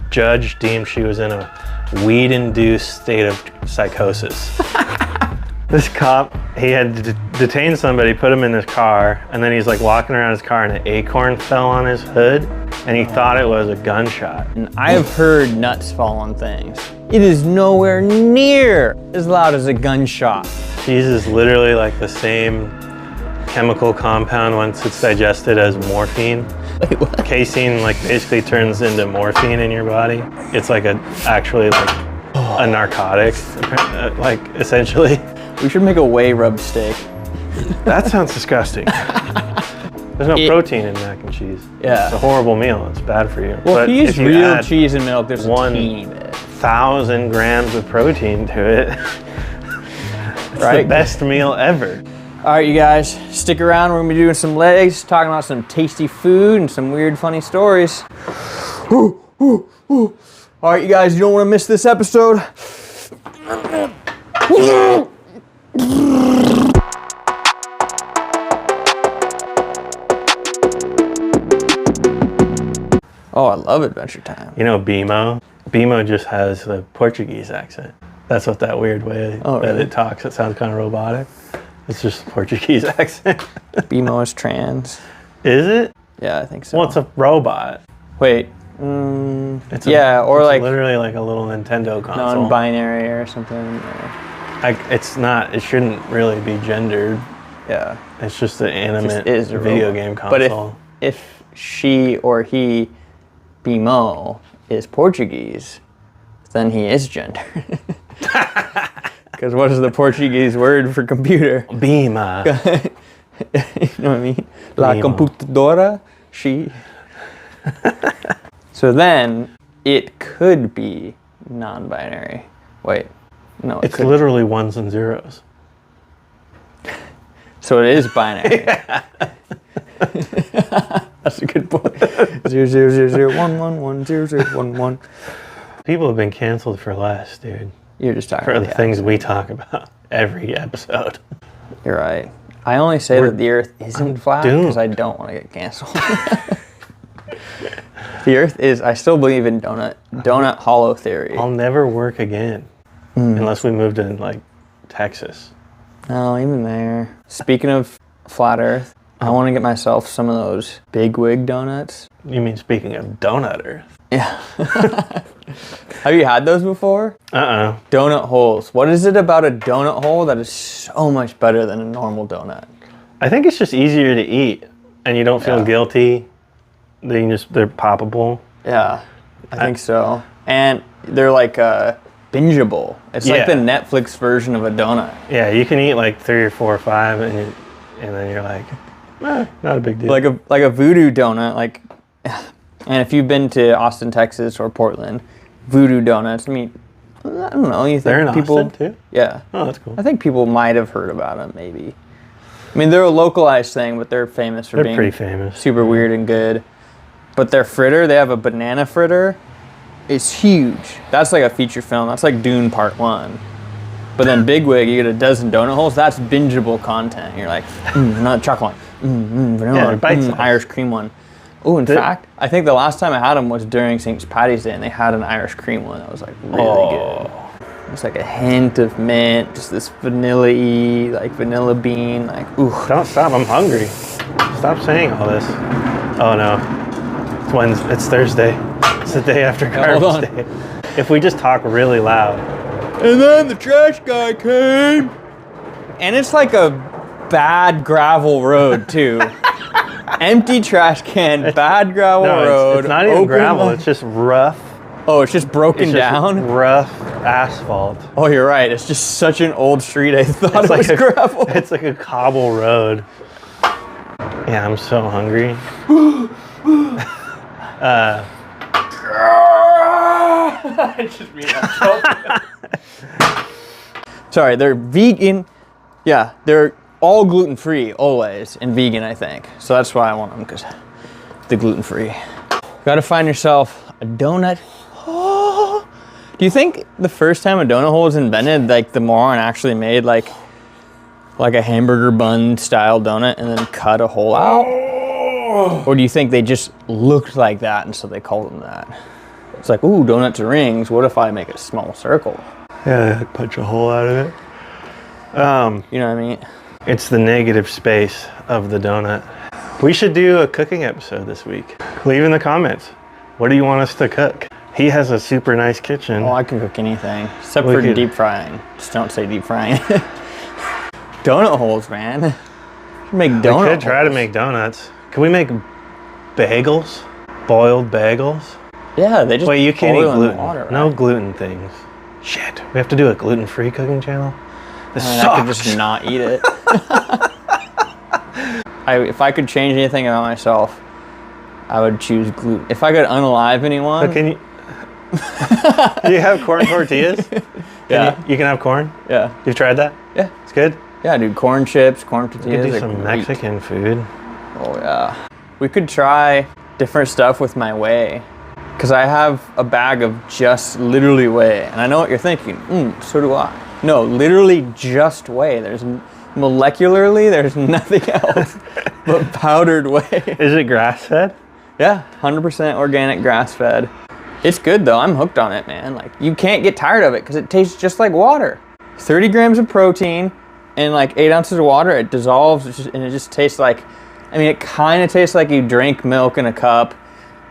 judge deemed she was in a weed-induced state of psychosis. This cop, he had detained somebody, put him in his car, and then he's like walking around his car and an acorn fell on his hood, and he thought it was a gunshot. And I have heard nuts fall on things. It is nowhere near as loud as a gunshot. Cheese is literally like the same chemical compound once it's digested as morphine. Wait, what? Casein like basically turns into morphine in your body. It's like actually like a narcotic, like essentially. We should make a whey rub steak. That sounds disgusting. There's no protein in mac and cheese. Yeah. It's a horrible meal. It's bad for you. Well, but if you use real cheese and milk, there's 1,000 grams of protein to it. It's right? the best meal ever. All right, you guys, stick around. We're gonna be doing some legs, talking about some tasty food and some weird, funny stories. All right, you guys, you don't want to miss this episode. Oh, I love Adventure Time. You know BMO? BMO just has the Portuguese accent. That's what that weird way that it talks. It sounds kind of robotic. It's just a Portuguese accent. BMO is trans. Is it? Yeah, I think so. Well, it's a robot. Wait. Or like literally like a little Nintendo console. Non-binary or something. It's not. It shouldn't really be gendered. Yeah. It's just an animate is a video game console. But if she or he, BMO, is Portuguese, then he is gendered. Because what is the Portuguese word for computer? Bima. You know what I mean? La computadora, she. So then it could be non-binary. Wait, no. It's literally ones and zeros. So it is binary. Yeah. That's a good point. 000111011. People have been canceled for less, dude. You're just talking for about the things we talk about every episode. You're right. I only say that the Earth isn't flat because I don't want to get canceled. The Earth is. I still believe in donut hollow theory. I'll never work again unless we move to like Texas. No, even there. Speaking of flat Earth, I want to get myself some of those big wig donuts. You mean speaking of donut Earth? Yeah. Have you had those before? Donut holes. What is it about a donut hole that is so much better than a normal donut? I think it's just easier to eat, and you don't feel guilty. They're poppable. Yeah, I think so. And they're like bingeable. It's like the Netflix version of a donut. Yeah, you can eat like 3 or 4 or 5, and then you're like, not a big deal. Like a voodoo donut, like. And if you've been to Austin, Texas, or Portland, Voodoo Donuts, I mean, I don't know. You think they're in Austin too? Yeah. Oh, that's cool. I think people might have heard about them, maybe. I mean, they're a localized thing, but they're famous for being pretty famous. Super weird and good. But their fritter, they have a banana fritter. It's huge. That's like a feature film. That's like Dune Part 1. But then Bigwig, you get a dozen donut holes. That's bingeable content. You're like, not chocolate one. Vanilla one. Irish cream one. Oh, in fact, I think the last time I had them was during St. Patty's Day, and they had an Irish cream one that was like really good. It's like a hint of mint, just this vanilla-y, like vanilla bean, like ooh. Don't stop, I'm hungry. Stop saying all this. Oh no, it's Thursday. It's the day after Garbage Day. If we just talk really loud. And then the trash guy came. And it's like a bad gravel road too. Empty trash can, bad gravel road. It's not even gravel, it's just rough. Oh, it's just broken down? Rough asphalt. Oh, you're right. It's just such an old street. I thought it was gravel. It's like a cobble road. Yeah, I'm so hungry. Sorry, they're vegan. Yeah, they're all gluten-free, always, and vegan, I think. So that's why I want them, because they're gluten-free. Gotta find yourself a donut. Oh. Do you think the first time a donut hole was invented, like the moron actually made like a hamburger bun style donut and then cut a hole out? Or do you think they just looked like that and so they called them that? It's like, ooh, donuts are rings. What if I make a small circle? Yeah, punch a hole out of it. You know what I mean? It's the negative space of the donut. We should do a cooking episode this week. Leave in the comments. What do you want us to cook? He has a super nice kitchen. Oh, I can cook anything except for deep frying. Just don't say deep frying. Donut holes, man. Make donut. We could try to make donuts. Can we make bagels? Boiled bagels? Yeah, they just wait. You can't eat boil in gluten. water, right? No gluten things. Shit. We have to do a gluten-free cooking channel. This sucks. I could just not eat it. If I could change anything about myself, I would choose gluten. If I could unalive anyone. But can you? Do you have corn tortillas? Yeah. You can have corn? Yeah. You've tried that? Yeah. It's good? Yeah, dude. Corn chips, corn tortillas. We could do some Mexican food. Oh, yeah. We could try different stuff with my whey. Because I have a bag of just literally whey. And I know what you're thinking. So do I. No, literally just whey. Molecularly, there's nothing else but powdered whey. Is it grass-fed? Yeah, 100% organic grass-fed. It's good though. I'm hooked on it, man. Like, you can't get tired of it because it tastes just like water. 30 grams of protein and like 8 ounces of water. It dissolves and it just tastes like, I mean, it kind of tastes like you drank milk in a cup,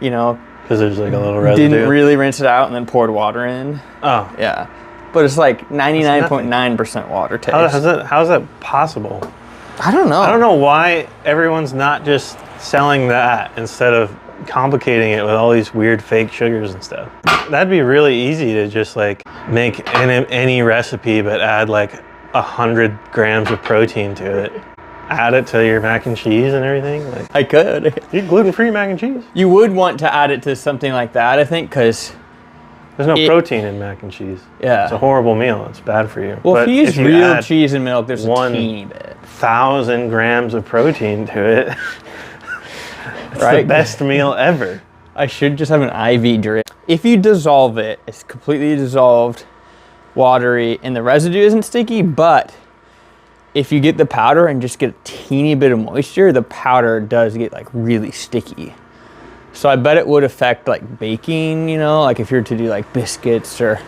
you know. Because there's like a little residue. Didn't really rinse it out and then poured water in. Oh. Yeah. But it's like 99.9% water taste. How is that possible? I don't know. I don't know why everyone's not just selling that instead of complicating it with all these weird fake sugars and stuff. That'd be really easy to just like make any recipe but add like 100 grams of protein to it. Add it to your mac and cheese and everything. Like, I could. eat gluten-free mac and cheese. You would want to add it to something like that, I think, because there's no protein in mac and cheese. Yeah. It's a horrible meal. It's bad for you. Well, but if you use real cheese and milk, there's a teeny bit. 1,000 grams of protein to it. It's right? the best meal ever. I should just have an IV drip. If you dissolve it, it's completely dissolved, watery, and the residue isn't sticky, but if you get the powder and just get a teeny bit of moisture, the powder does get like really sticky. So I bet it would affect like baking, you know, like if you were to do like biscuits or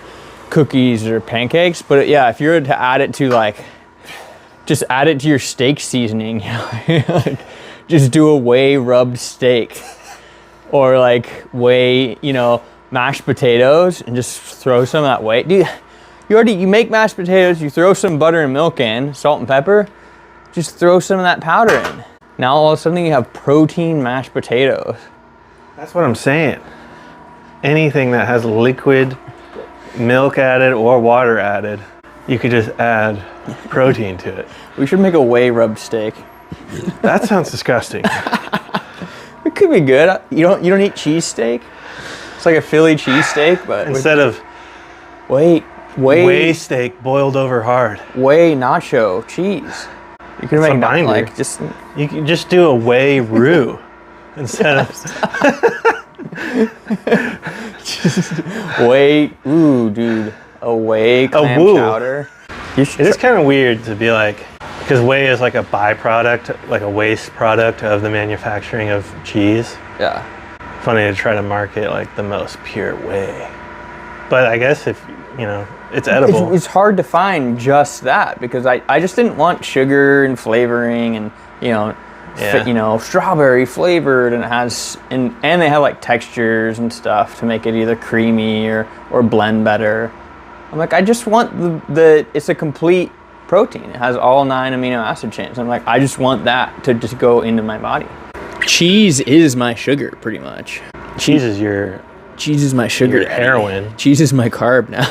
cookies or pancakes. But yeah, if you were to add it to like, just add it to your steak seasoning, you know, like, just do a whey rubbed steak or like whey, you know, mashed potatoes and just throw some of that whey. Dude, you make mashed potatoes, you throw some butter and milk in, salt and pepper, just throw some of that powder in. Now all of a sudden you have protein mashed potatoes. That's what I'm saying. Anything that has liquid milk added or water added, you could just add protein to it. We should make a whey rubbed steak. That sounds disgusting. It could be good. You don't eat cheesesteak? It's like a Philly cheesesteak, but instead of whey steak boiled over hard. Whey nacho cheese. You could make that like just. You can just do a whey roux instead of just whey. Ooh, dude, a whey clam chowder. It is kind of weird to be like, because whey is like a byproduct, like a waste product of the manufacturing of cheese. Yeah. Funny to try to market like the most pure whey. But I guess if, you know, it's edible. It's hard to find just that because I just didn't want sugar and flavoring and, you know, strawberry flavored and it has, and they have like textures and stuff to make it either creamy or blend better. I'm like, I just want it's a complete protein. It has all 9 amino acid chains. I'm like, I just want that to just go into my body. Cheese is my sugar, pretty much. Cheese is my sugar. Your heroin. Cheese is my carb now.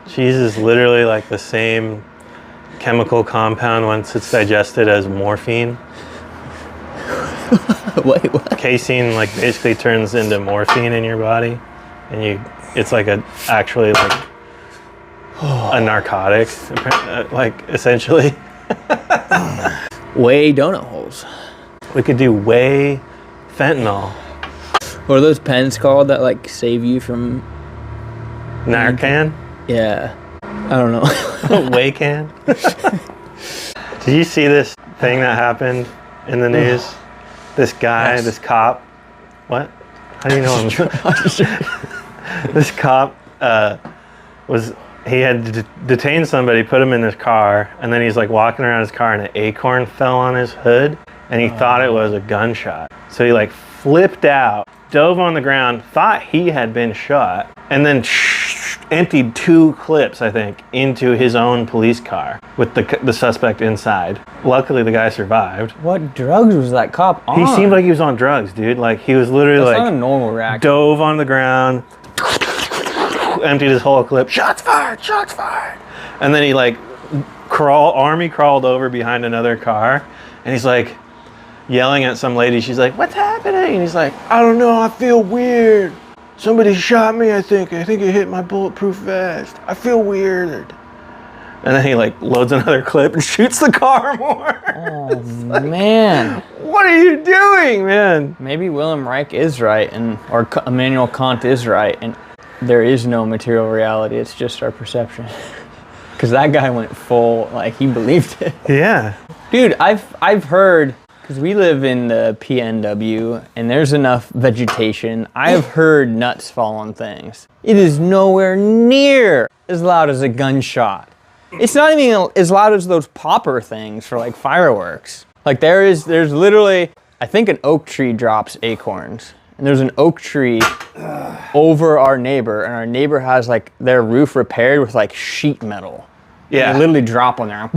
Cheese is literally like the same chemical compound once it's digested as morphine. Wait, what? Casein like basically turns into morphine in your body, and it's like actually like a narcotic, like essentially. Whey donut holes. We could do whey fentanyl. What are those pens called that like save you from Narcan? Yeah. I don't know. Whey can? Did you see this thing that happened in the news? This guy, this cop. What? How do you know him? This cop he had detained somebody, put him in his car, and then he's like walking around his car and an acorn fell on his hood and he thought it was a gunshot. So he like flipped out, dove on the ground, thought he had been shot, and then emptied 2 clips, I think, into his own police car with the suspect inside. Luckily, the guy survived. What drugs was that cop on? He seemed like he was on drugs, dude. Like he was literally That's like not a normal reaction. Dove on the ground, emptied his whole clip. Shots fired! Shots fired! And then he like army crawled over behind another car, and he's like yelling at some lady. She's like, "What's happening?" And he's like, "I don't know. I feel weird. Somebody shot me, I think it hit my bulletproof vest. I feel weird." And then he like loads another clip and shoots the car more. Oh man. What are you doing, man? Maybe Wilhelm Reich is right, or Immanuel Kant is right, and there is no material reality, it's just our perception. Because that guy went full, like he believed it. Yeah. Dude, I've heard, because we live in the PNW and there's enough vegetation, I have heard nuts fall on things. It is nowhere near as loud as a gunshot. It's not even as loud as those popper things for like fireworks. Like there's literally, I think an oak tree drops acorns. And there's an oak tree over our neighbor, and our neighbor has like their roof repaired with like sheet metal. Yeah. And they literally drop on there.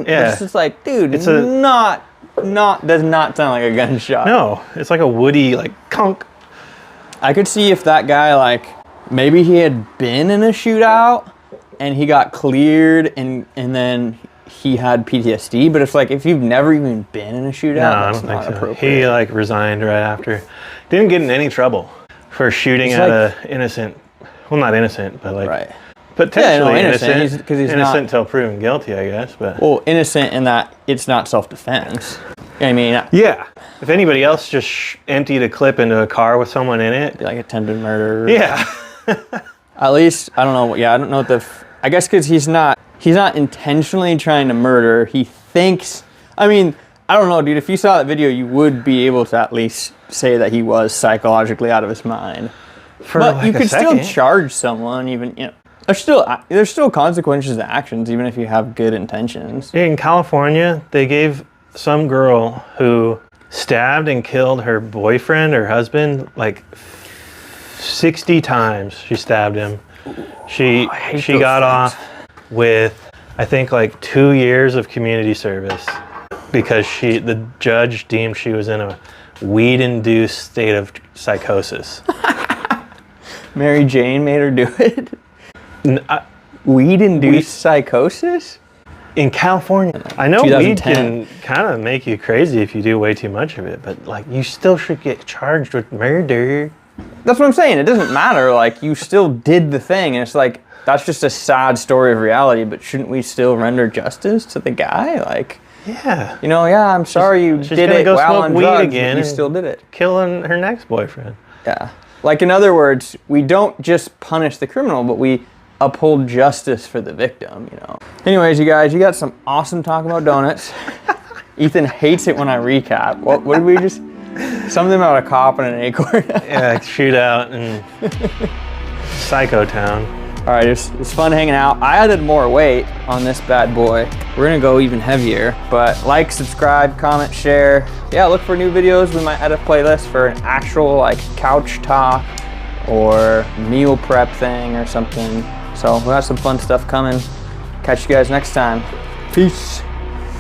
Yeah. It's just like, dude, It's does not sound like a gunshot. No, it's like a woody like conk. I could see if that guy, like, maybe he had been in a shootout and he got cleared and then he had PTSD, but if you've never even been in a shootout, No, that's I don't not think so. appropriate. He like resigned right after. Didn't get in any trouble for shooting It's at like- a innocent, well not innocent, but like Right. potentially innocent. innocent. He's innocent not- until proven guilty, I guess. But Well, innocent in that it's not self-defense. I mean, yeah, if anybody else just emptied a clip into a car with someone in it, like attempted murder. yeah. At least, I don't know. Yeah, I don't know what I guess because he's not intentionally trying to murder. He thinks, I mean, I don't know, dude. If you saw that video, you would be able to at least say that he was psychologically out of his mind. But like you a could still second. charge someone, even, you know. There's still consequences to actions, even if you have good intentions. In California, they gave some girl who stabbed and killed her boyfriend or husband like 60 times. She stabbed him. She got off with, I think, like 2 years of community service because the judge deemed she was in a weed-induced state of psychosis. Mary Jane made her do it? Weed-induced psychosis? In California, I know weed 2010. can kind of make you crazy if you do way too much of it, but like you still should get charged with murder. That's what I'm saying. It doesn't matter. Like, you still did the thing. And it's like, that's just a sad story of reality, but shouldn't we still render justice to the guy? Like, Yeah. you know, yeah, I'm sorry you She's did gonna it go while smoke on weed drugs, again but you and- still did it. Killing her next boyfriend. Yeah. Like, in other words, we don't just punish the criminal, but we uphold justice for the victim, you know. Anyways, you guys, you got some awesome talk about donuts. Ethan hates it when I recap. What did we just... Something about a cop and an acorn. Yeah, shootout in Psycho Town. All right, it's fun hanging out. I added more weight on this bad boy. We're gonna go even heavier, but like, subscribe, comment, share. Yeah, look for new videos. We might add a playlist for an actual like couch talk or meal prep thing or something. So we'll have some fun stuff coming. Catch you guys next time. Peace.